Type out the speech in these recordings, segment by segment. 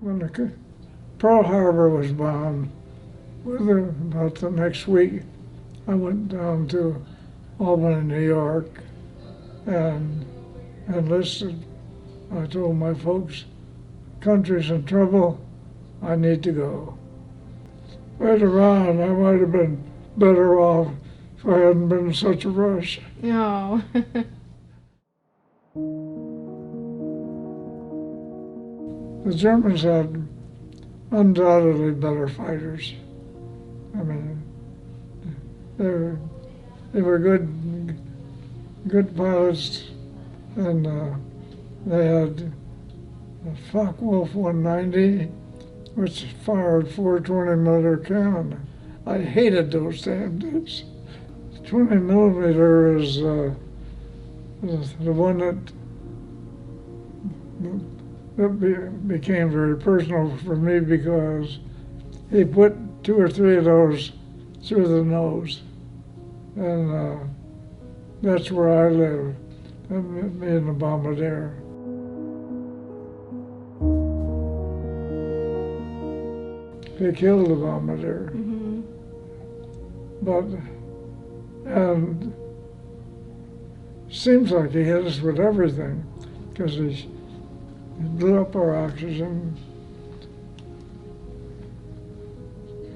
when Pearl Harbor was bombed, about the next week, I went down to Albany, New York, and enlisted. I told my folks, country's in trouble, I need to go. Later on, I might have been better off if I hadn't been in such a rush. Oh. The Germans had undoubtedly better fighters. I mean, they were good pilots, and they had a Focke-Wulf 190, which fired 420 millimeter cannon. I hated those damn things. 20 millimeter is the one that became very personal for me because he put 2 or 3 of those through the nose, and that's where I live, me and the bombardier. They killed the bombardier. Mm-hmm. And seems like he hit us with everything, because he blew up our oxygen,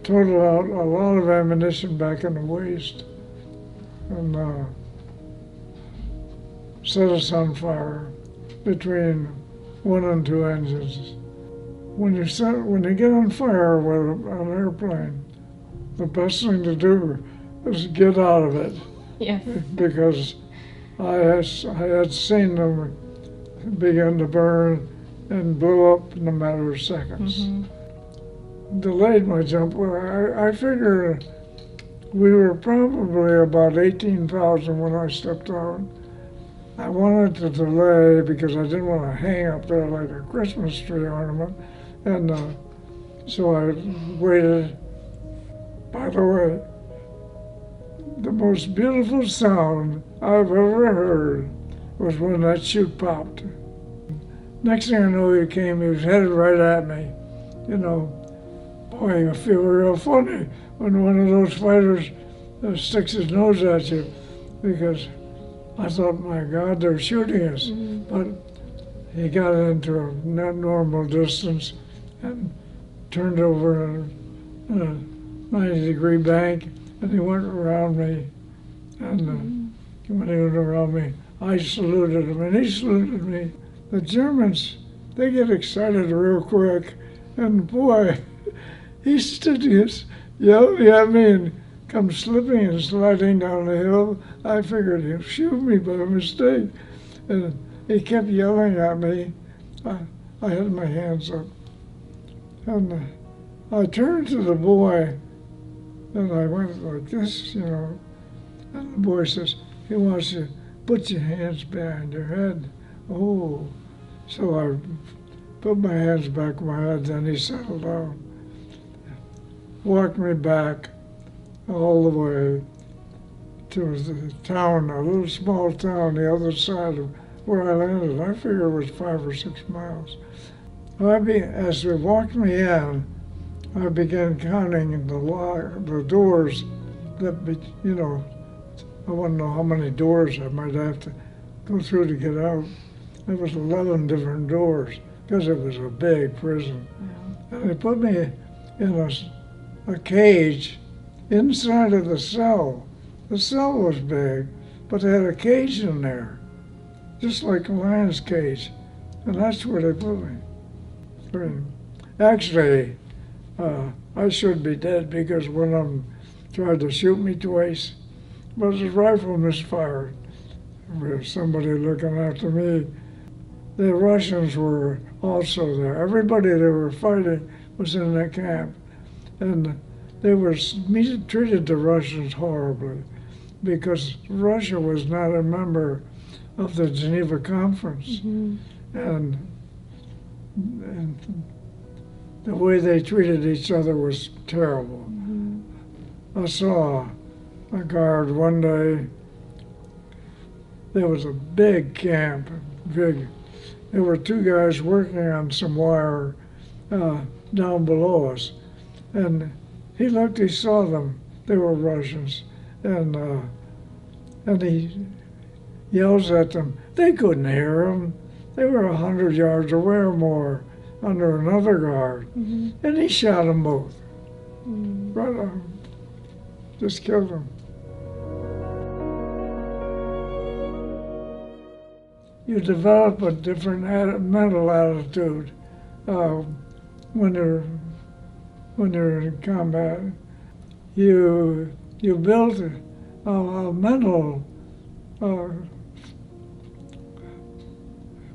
totaled out a lot of ammunition back in the waist, and set us on fire between 1 and 2 engines. When you get on fire with an airplane, the best thing to do is get out of it. Yes. Because I had seen them begin to burn and blow up in a matter of seconds. Mm-hmm. Delayed my jump. I figure we were probably about 18,000 when I stepped out. I wanted to delay because I didn't want to hang up there like a Christmas tree ornament. And so I waited. By the way, the most beautiful sound I've ever heard was when that chute popped. Next thing I know, he was headed right at me. You know, boy, you feel real funny when one of those fighters sticks his nose at you, because I thought, my God, they're shooting us. Mm-hmm. But he got into a normal distance and turned over in a 90-degree bank, and he went around me. And when he went around me, I saluted him, and he saluted me. The Germans, they get excited real quick, and boy, he stood yelling at me and come slipping and sliding down the hill. I figured he'll shoot me by mistake, and he kept yelling at me. I had my hands up, and I turned to the boy, and I went like this, you know, and the boy says, he wants you to put your hands behind your head. Oh, so I put my hands back of my head, then he settled down, walked me back all the way to the town, a little small town, the other side of where I landed. I figure it was 5 or 6 miles. As they walked me in, I began counting the doors that, you know, I want to know how many doors I might have to go through to get out. There was 11 different doors, because it was a big prison. Yeah. And they put me in a cage inside of the cell. The cell was big, but they had a cage in there, just like a lion's cage. And that's where they put me. Actually, I should be dead, because one of them tried to shoot me twice, but his rifle misfired. There was somebody looking after me. The Russians were also there. Everybody they were fighting was in that camp. And they were treated the Russians horribly, because Russia was not a member of the Geneva Conference. Mm-hmm. And the way they treated each other was terrible. Mm-hmm. I saw a guard one day. There was a big camp, big. There were 2 guys working on some wire, down below us. And he looked, he saw them. They were Russians. And he yells at them. They couldn't hear him. They were 100 yards away or more under another guard. And he shot them both. Right on. Just killed them. You develop a different mental attitude when you're in combat. You build a mental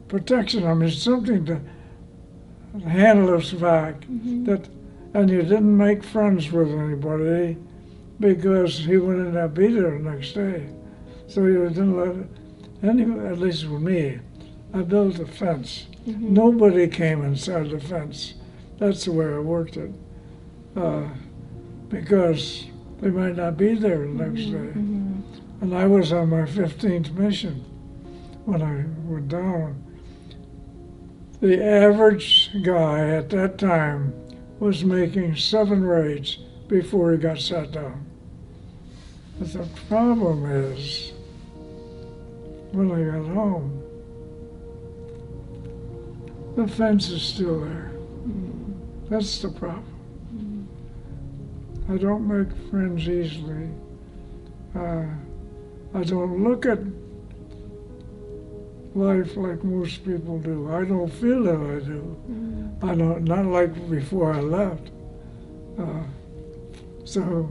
protection. I mean, something to handle this fact that, and you didn't make friends with anybody because he wouldn't have be there the next day. So you didn't let it. Anyway, at least with me, I built a fence. Nobody came inside the fence. That's the way I worked it. Because they might not be there the next day. And I was on my 15th mission when I went down. The average guy at that time was making 7 raids before he got sat down. But the problem is, when I got home, the fence is still there. That's the problem. I don't make friends easily. I don't look at life like most people do. I don't feel that I do. I don't, not like before I left. So,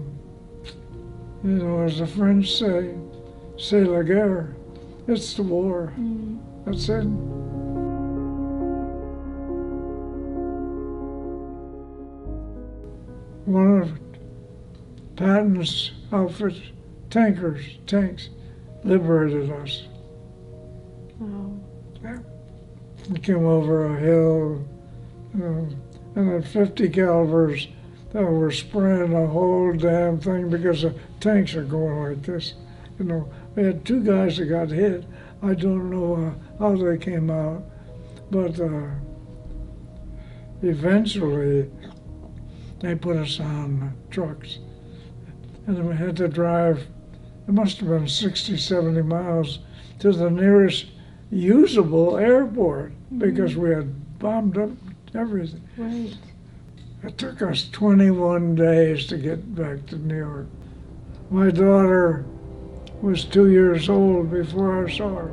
you know, as the French say, c'est la guerre. It's the war. That's it. One of Patton's outfits, tanks, liberated us. Wow. We came over a hill, and had 50 calibers that were spraying the whole damn thing because the tanks are going like this. You know, we had 2 guys that got hit. I don't know how they came out, but eventually they put us on trucks. And then we had to drive, it must have been 60, 70 miles to the nearest usable airport because we had bombed up everything. Right. It took us 21 days to get back to New York. My daughter was 2 years old before I saw her.